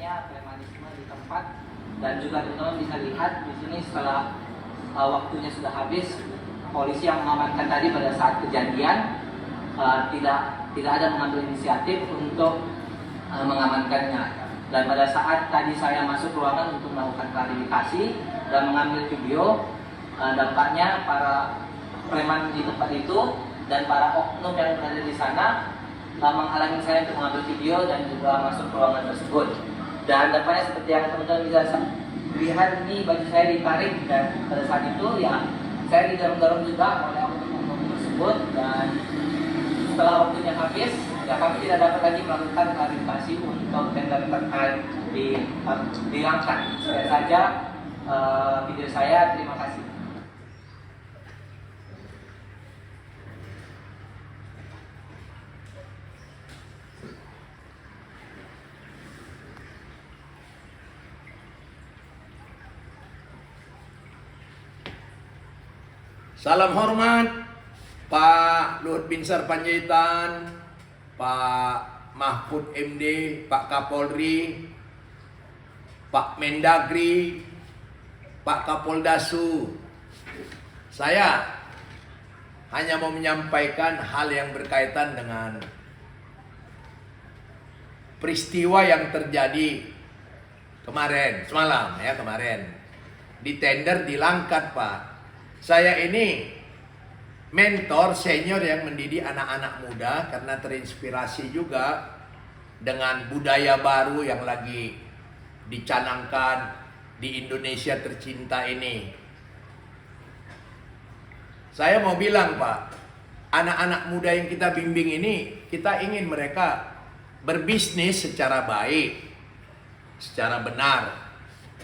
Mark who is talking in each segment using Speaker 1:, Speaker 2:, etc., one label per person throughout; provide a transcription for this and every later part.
Speaker 1: adanya premanisme di tempat, dan juga teman-teman bisa lihat di sini setelah waktunya sudah habis, polisi yang mengamankan tadi pada saat kejadian tidak ada mengambil inisiatif untuk mengamankannya. Dan pada saat tadi saya masuk ruangan untuk melakukan klarifikasi dan mengambil video, dampaknya para preman di tempat itu dan para oknum yang berada di sana menghalangi saya untuk mengambil video dan juga masuk ke ruangan tersebut. Dan dampaknya seperti yang teman-teman bisa lihat, ini baju saya ditarik, dan pada saat itu ya saya didorong-dorong juga oleh oknum tersebut. Dan setelah waktunya habis, ya kami tidak dapat lagi melakukan klarifikasi untuk tender terkait dihilangkan. Sekian saja video saya. Terima kasih.
Speaker 2: Salam hormat Pak Luhut Binsar Panjaitan, Pak Mahfud MD, Pak Kapolri, Pak Mendagri, Pak Kapoldasu. Saya hanya mau menyampaikan hal yang berkaitan dengan peristiwa yang terjadi semalam di tender di Langkat, Pak. Saya ini mentor senior yang mendidik anak-anak muda karena terinspirasi juga dengan budaya baru yang lagi dicanangkan di Indonesia tercinta ini. Saya mau bilang, Pak, anak-anak muda yang kita bimbing ini, kita ingin mereka berbisnis secara baik, secara benar.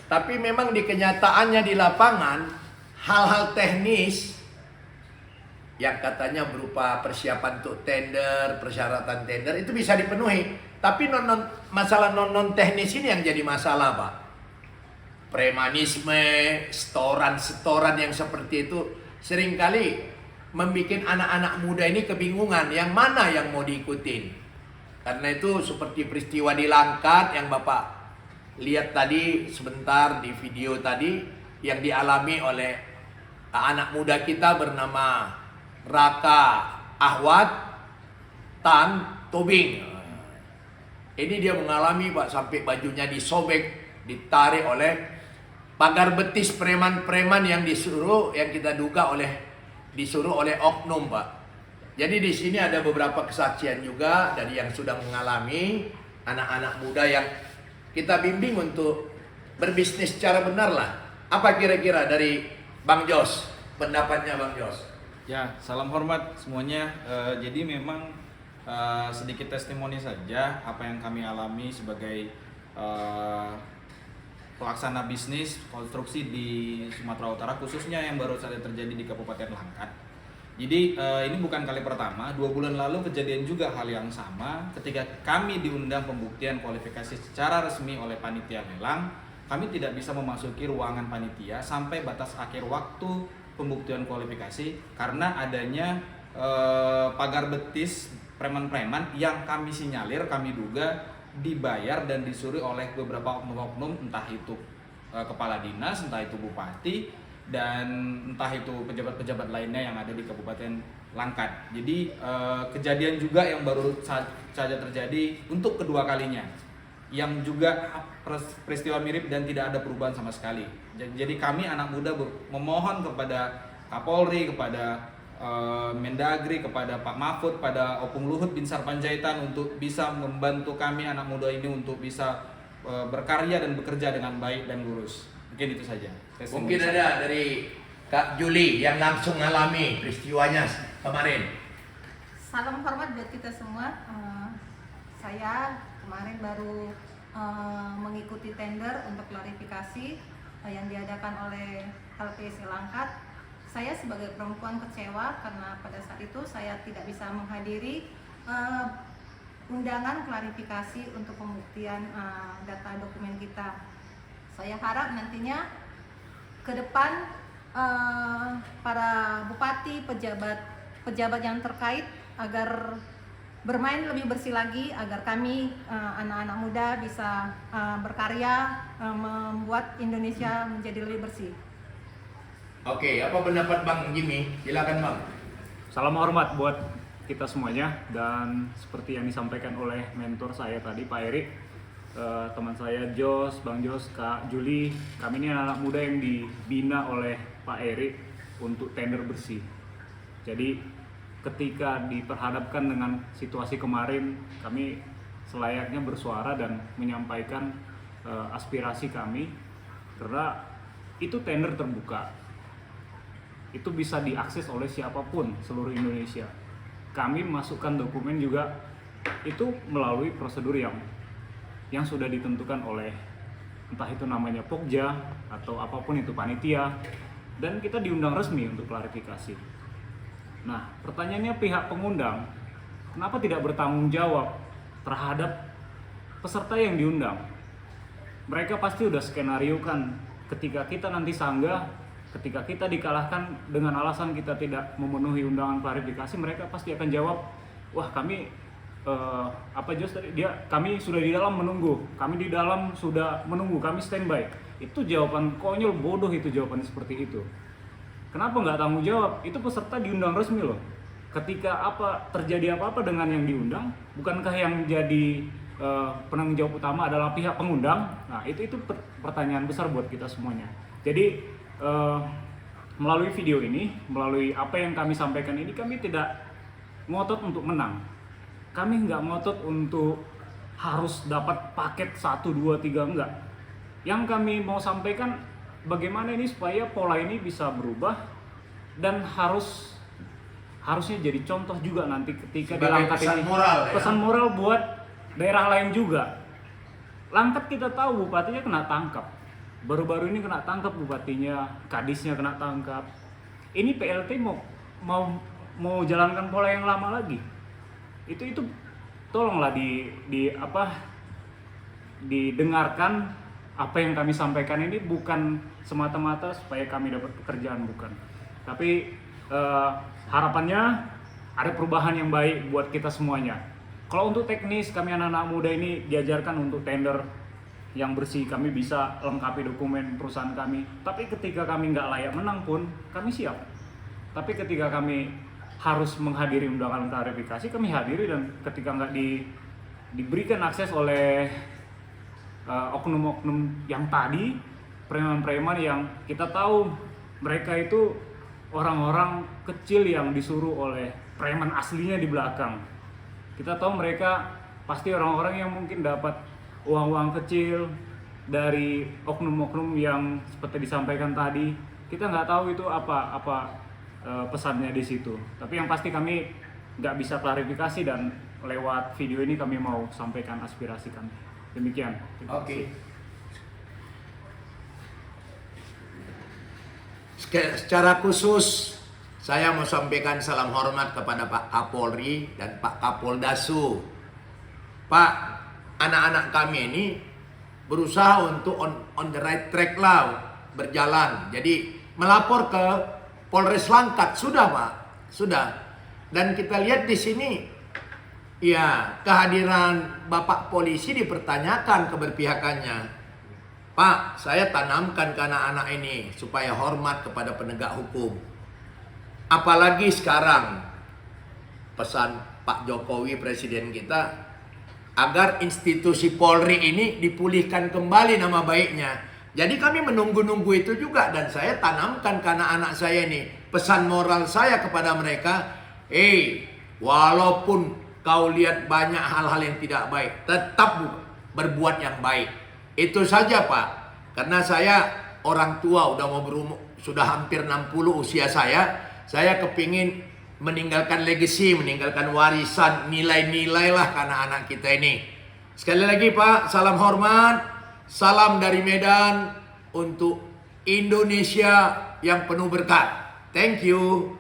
Speaker 2: Tapi memang di kenyataannya di lapangan, hal-hal teknis yang katanya berupa persiapan untuk tender, persyaratan tender itu bisa dipenuhi. Tapi masalah non teknis ini yang jadi masalah, Pak. Premanisme, setoran yang seperti itu seringkali membuat anak-anak muda ini kebingungan yang mana yang mau diikutin. Karena itu seperti peristiwa di Langkat yang Bapak lihat tadi sebentar di video tadi yang dialami oleh anak muda kita bernama Raka Ahwat Tan Tobing. Ini dia mengalami, Pak, sampai bajunya disobek, ditarik oleh pagar betis preman-preman yang kita duga disuruh oleh oknum, Pak. Jadi di sini ada beberapa kesaksian juga dari yang sudah mengalami anak-anak muda yang kita bimbing untuk berbisnis secara benar lah. Apa kira-kira dari Bang Jos, pendapatnya Bang Jos?
Speaker 3: Ya, salam hormat semuanya. Jadi memang sedikit testimoni saja apa yang kami alami sebagai pelaksana bisnis konstruksi di Sumatera Utara, khususnya yang baru saja terjadi di Kabupaten Langkat. Jadi ini bukan kali pertama, 2 bulan lalu kejadian juga hal yang sama ketika kami diundang pembuktian kualifikasi secara resmi oleh panitia lelang. Kami tidak bisa memasuki ruangan panitia sampai batas akhir waktu pembuktian kualifikasi karena adanya pagar betis preman-preman yang kami sinyalir, kami duga dibayar dan disuruh oleh beberapa oknum-oknum, entah itu kepala dinas, entah itu bupati, dan entah itu pejabat-pejabat lainnya yang ada di Kabupaten Langkat. Jadi kejadian juga yang baru saja terjadi untuk kedua kalinya, yang juga peristiwa mirip dan tidak ada perubahan sama sekali. Jadi kami anak muda memohon kepada Kapolri, kepada Mendagri, kepada Pak Mahfud, pada Opung Luhut Binsar Panjaitan untuk bisa membantu kami anak muda ini untuk bisa berkarya dan bekerja dengan baik dan lurus. Mungkin itu saja.
Speaker 2: Mungkin ada dari Kak Juli yang langsung mengalami peristiwanya kemarin.
Speaker 4: Salam hormat buat kita semua. Saya kemarin baru mengikuti tender untuk klarifikasi yang diadakan oleh LPSC Langkat. Saya sebagai perempuan kecewa karena pada saat itu saya tidak bisa menghadiri undangan klarifikasi untuk pembuktian data dokumen kita. Saya harap nantinya ke depan para bupati, pejabat yang terkait agar bermain lebih bersih lagi agar kami anak-anak muda bisa berkarya membuat Indonesia menjadi lebih bersih.
Speaker 2: Oke, apa pendapat Bang Jimmy? Silakan Bang.
Speaker 5: Salam hormat buat kita semuanya, dan seperti yang disampaikan oleh mentor saya tadi, Pak Erik, teman saya Jos, Bang Jos, Kak Juli, kami ini anak-anak muda yang dibina oleh Pak Erik untuk tender bersih. Jadi ketika diperhadapkan dengan situasi kemarin, kami selayaknya bersuara dan menyampaikan aspirasi kami, karena itu tender terbuka, itu bisa diakses oleh siapapun seluruh Indonesia. Kami masukkan dokumen juga itu melalui prosedur yang sudah ditentukan oleh entah itu namanya Pokja atau apapun itu panitia, dan kita diundang resmi untuk klarifikasi. Nah, pertanyaannya pihak pengundang kenapa tidak bertanggung jawab terhadap peserta yang diundang? Mereka pasti udah skenario kan, ketika kita nanti sanggah, ketika kita dikalahkan dengan alasan kita tidak memenuhi undangan klarifikasi, mereka pasti akan jawab, wah kami kami sudah di dalam menunggu, kami di dalam sudah menunggu, kami standby. Itu jawaban konyol, bodoh itu jawaban seperti itu. Kenapa nggak tanggung jawab? Itu peserta diundang resmi loh. Ketika terjadi apa-apa dengan yang diundang, bukankah yang jadi penanggung jawab utama adalah pihak pengundang? Nah, itu pertanyaan besar buat kita semuanya. Jadi melalui video ini, melalui apa yang kami sampaikan ini, kami tidak ngotot untuk menang. Kami nggak ngotot untuk harus dapat paket 1, 2, 3, enggak. Yang kami mau sampaikan, bagaimana ini supaya pola ini bisa berubah dan harusnya jadi contoh juga nanti ketika di Langkat ini. Pesan moral buat daerah lain juga. Langkat kita tahu bupatinya kena tangkap. Baru-baru ini kena tangkap bupatinya, kadisnya kena tangkap. Ini PLT mau jalankan pola yang lama lagi. Itu tolonglah didengarkan apa yang kami sampaikan ini, bukan semata-mata supaya kami dapat pekerjaan, bukan. Tapi harapannya ada perubahan yang baik buat kita semuanya. Kalau untuk teknis, kami anak-anak muda ini diajarkan untuk tender yang bersih, kami bisa lengkapi dokumen perusahaan kami. Tapi ketika kami nggak layak menang pun, kami siap. Tapi ketika kami harus menghadiri undangan klarifikasi, kami hadiri, dan ketika nggak diberikan akses oleh oknum-oknum yang tadi, preman-preman yang kita tahu mereka itu orang-orang kecil yang disuruh oleh preman aslinya di belakang. Kita tahu mereka pasti orang-orang yang mungkin dapat uang-uang kecil dari oknum-oknum yang seperti disampaikan tadi. Kita nggak tahu itu apa pesannya di situ. Tapi yang pasti kami nggak bisa klarifikasi, dan lewat video ini kami mau sampaikan aspirasi kami. Demikian.
Speaker 2: Oke. Secara khusus saya mau sampaikan salam hormat kepada Pak Kapolri dan Pak Kapoldasu. Pak, anak-anak kami ini berusaha untuk on the right track lah, berjalan. Jadi melapor ke Polres Langkat sudah, Pak, sudah. Dan kita lihat di sini, ya, kehadiran Bapak polisi dipertanyakan keberpihakannya. Pak, saya tanamkan ke anak-anak ini supaya hormat kepada penegak hukum. Apalagi sekarang pesan Pak Jokowi, presiden kita, agar institusi Polri ini dipulihkan kembali nama baiknya. Jadi kami menunggu-nunggu itu juga, dan saya tanamkan ke anak-anak saya ini pesan moral saya kepada mereka. Walaupun kau lihat banyak hal-hal yang tidak baik, tetap berbuat yang baik. Itu saja, Pak. Karena saya orang tua, sudah hampir 60 usia saya kepingin meninggalkan legacy, meninggalkan warisan, nilai-nilai lah ke anak-anak kita ini. Sekali lagi, Pak, salam hormat, salam dari Medan untuk Indonesia yang penuh berkat. Thank you.